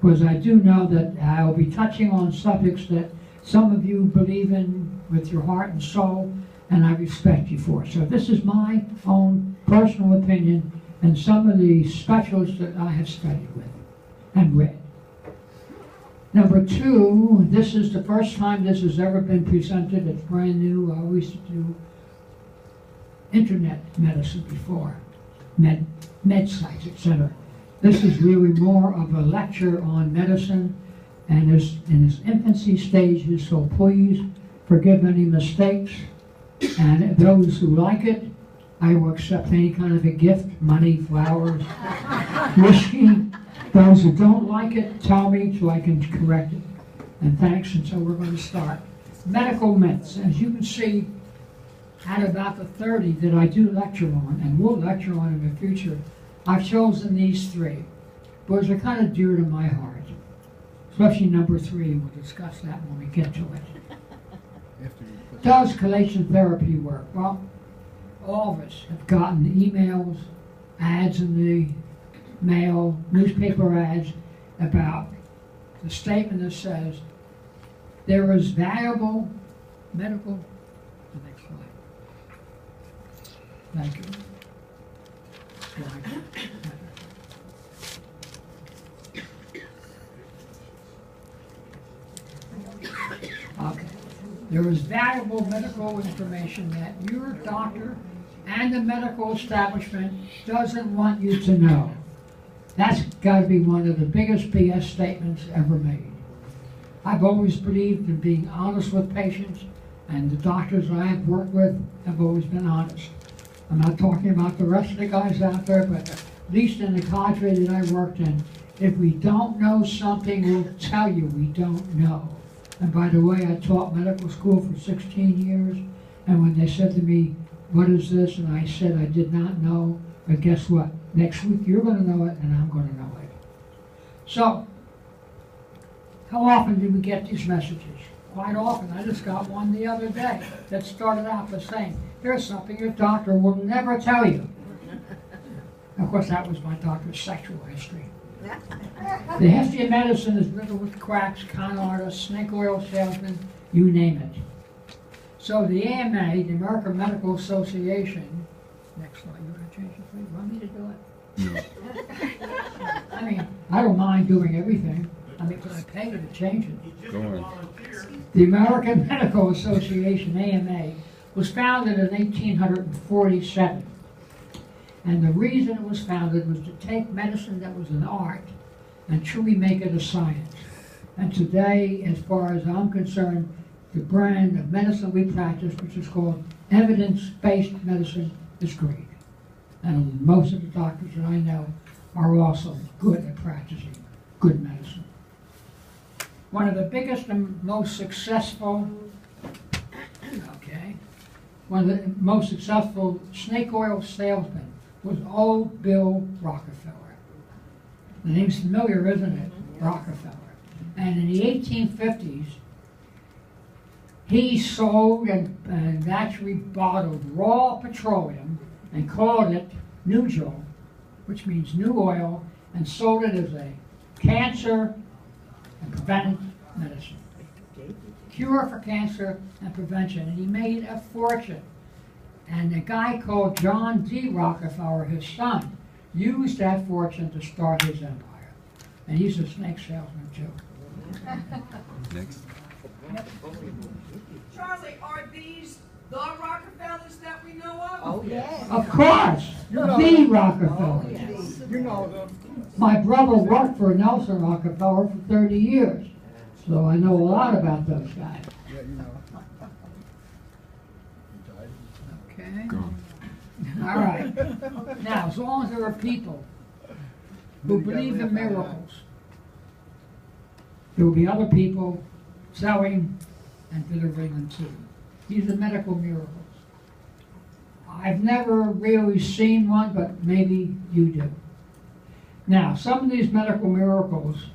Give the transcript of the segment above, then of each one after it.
because I do know that I'll be touching on subjects that some of you believe in with your heart and soul, and I respect you for it. So this is my own personal opinion and some of the specialists that I have studied with and read. Number two, this is the first time this has ever been presented. It's brand new. I always do internet medicine before, med sites, etc. This is really more of a lecture on medicine and is in its infancy stages, so please forgive any mistakes. And those who like it, I will accept any kind of a gift, money, flowers, whiskey. Those who don't like it, tell me so I can correct it. And thanks, and so we're going to start. Medical myths. As you can see, at about the 30 that I do lecture on, and will lecture on in the future, I've chosen these three, because they're kind of dear to my heart. Especially number 3, we'll discuss that when we get to it. Does chelation therapy work? Well, all of us have gotten emails, ads in the mail, newspaper ads about the statement that says there is valuable medical. The next slide. Thank you. Okay. There is valuable medical information that your doctor and the medical establishment doesn't want you to know. That's got to be one of the biggest BS statements ever made. I've always believed in being honest with patients, and the doctors I have worked with have always been honest. I'm not talking about the rest of the guys out there, but at least in the cadre that I worked in, if we don't know something, we'll tell you we don't know. And by the way, I taught medical school for 16 years, and when they said to me, "What is this?" and I said I did not know, but guess what? Next week you're going to know it, and I'm going to know it. So, how often do we get these messages? Quite often. I just got one the other day that started out by saying, "Here's something your doctor will never tell you." Of course, that was my doctor's sexual history. The history of medicine is riddled with quacks, con artists, snake oil salesmen, you name it. So the AMA, the American Medical Association, next slide, you want to change it, please? Want me to do it? No. I mean, I don't mind doing everything. I mean, but I pay you to change it. Go on. The American Medical Association, AMA, was founded in 1847. And the reason it was founded was to take medicine that was an art and truly make it a science. And today, as far as I'm concerned, the brand of medicine we practice, which is called evidence-based medicine, is great. And most of the doctors that I know are also good at practicing good medicine. One of the biggest and most successful, one of the most successful snake oil salesmen was old Bill Rockefeller. The name's familiar, isn't it? Rockefeller. And in the 1850s, he sold and actually bottled raw petroleum and called it Nugel, which means new oil, and sold it as a cancer and preventive medicine. Cure for cancer and prevention. And he made a fortune. And a guy called John D. Rockefeller, his son, used that fortune to start his empire. And he's a snake salesman, too. Next. Yep. Charlie, are these the Rockefellers that we know of? Oh, yes. Of course, the Rockefeller. Oh, yes. You know them. My brother worked for Nelson Rockefeller for 30 years, so I know a lot about those guys. Yeah, you know. Okay. Go on. All right. Now, as long as there are people who believe in miracles, there will be other people selling and delivering them too. These are medical miracles. I've never really seen one, but maybe you do. Now, some of these medical miracles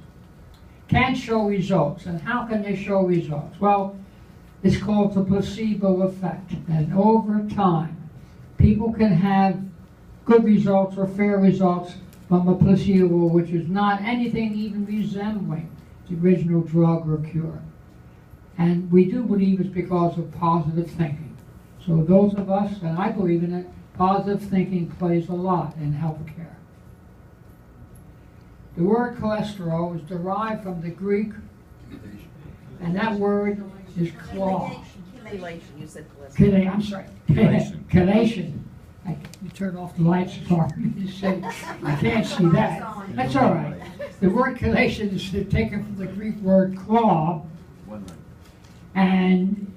can show results. And how can they show results? Well, it's called the placebo effect. And over time, people can have good results or fair results, from a placebo, which is not anything even resembling the original drug or cure. And we do believe it's because of positive thinking. So those of us, and I believe in it, positive thinking plays a lot in healthcare. The word cholesterol is derived from the Greek, and that word is claw. Chelation, you said cholesterol. I'm sorry. Chelation. Chelation. You turn off the lights, sorry. You say, I can't see that. That's all right. The word chelation is taken from the Greek word claw, and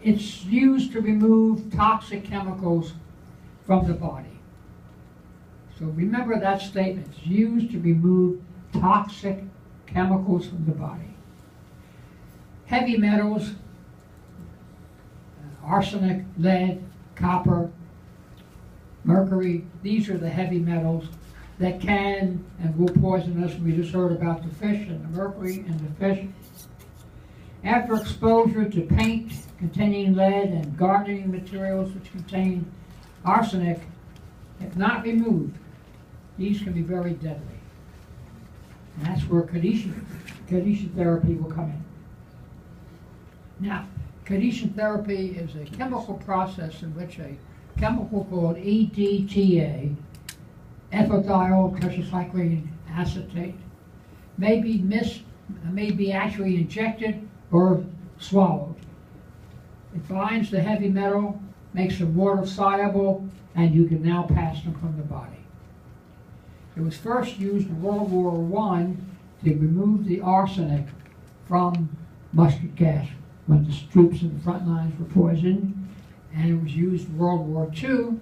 it's used to remove toxic chemicals from the body. So remember that statement. It's used to remove toxic chemicals from the body. Heavy metals, arsenic, lead, copper, mercury, these are the heavy metals that can and will poison us. We just heard about the fish and the mercury in the fish. After exposure to paint containing lead and gardening materials which contain arsenic, if not removed, these can be very deadly. And that's where Kadisha therapy will come in. Now, Kadisha therapy is a chemical process in which a chemical called EDTA, ethyl tetracycline acetate, may be actually injected or swallowed. It binds the heavy metal, makes them water soluble, and you can now pass them from the body. It was first used in World War I to remove the arsenic from mustard gas when the troops in the front lines were poisoned, and it was used in World War II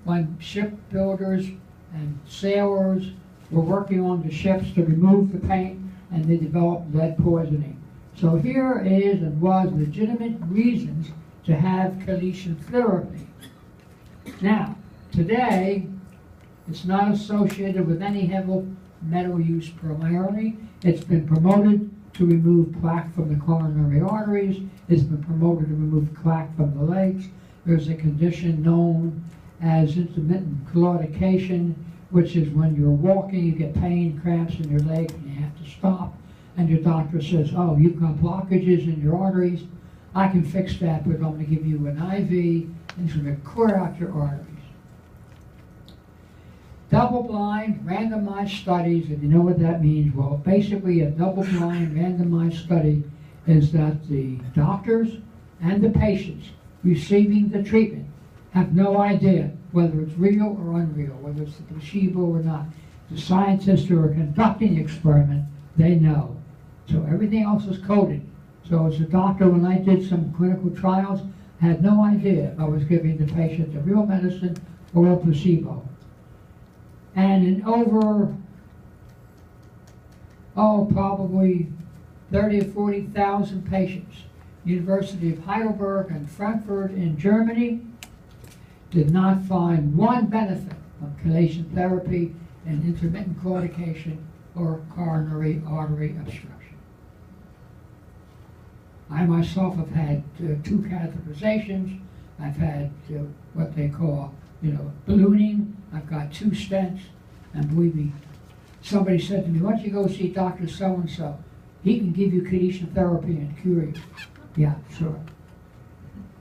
when shipbuilders and sailors were working on the ships to remove the paint, and they developed lead poisoning. So here is and was legitimate reasons to have chelation therapy. Now, today, it's not associated with any heavy metal use primarily. It's been promoted to remove plaque from the coronary arteries. It's been promoted to remove plaque from the legs. There's a condition known as intermittent claudication, which is when you're walking, you get pain, cramps in your leg, and you have to stop. And your doctor says, oh, you've got blockages in your arteries. I can fix that, but I'm going to give you an IV, and it's going to clear out your arteries. Double-blind, randomized studies, if you know what that means, well, basically a double-blind, randomized study is that the doctors and the patients receiving the treatment have no idea whether it's real or unreal, whether it's a placebo or not. The scientists who are conducting the experiment, they know. So everything else is coded. So as a doctor, when I did some clinical trials, I had no idea if I was giving the patient the real medicine or a placebo. And in over, probably 30 or 40,000 patients, University of Heidelberg and Frankfurt in Germany did not find one benefit of chelation therapy in intermittent claudication or coronary artery obstruction. I myself have had 2 catheterizations. I've had what they call, ballooning. I've got 2 stents, and believe me, somebody said to me, why don't you go see Dr. So-and-so? He can give you chelation therapy and cure you. Yeah, sure.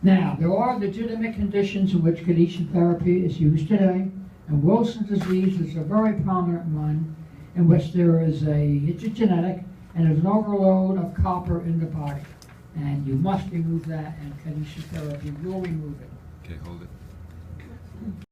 Now, there are legitimate conditions in which chelation therapy is used today, and Wilson's disease is a very prominent one in which it's genetic, and there's an overload of copper in the body. And you must remove that, and chelation therapy will remove it. Okay, hold it.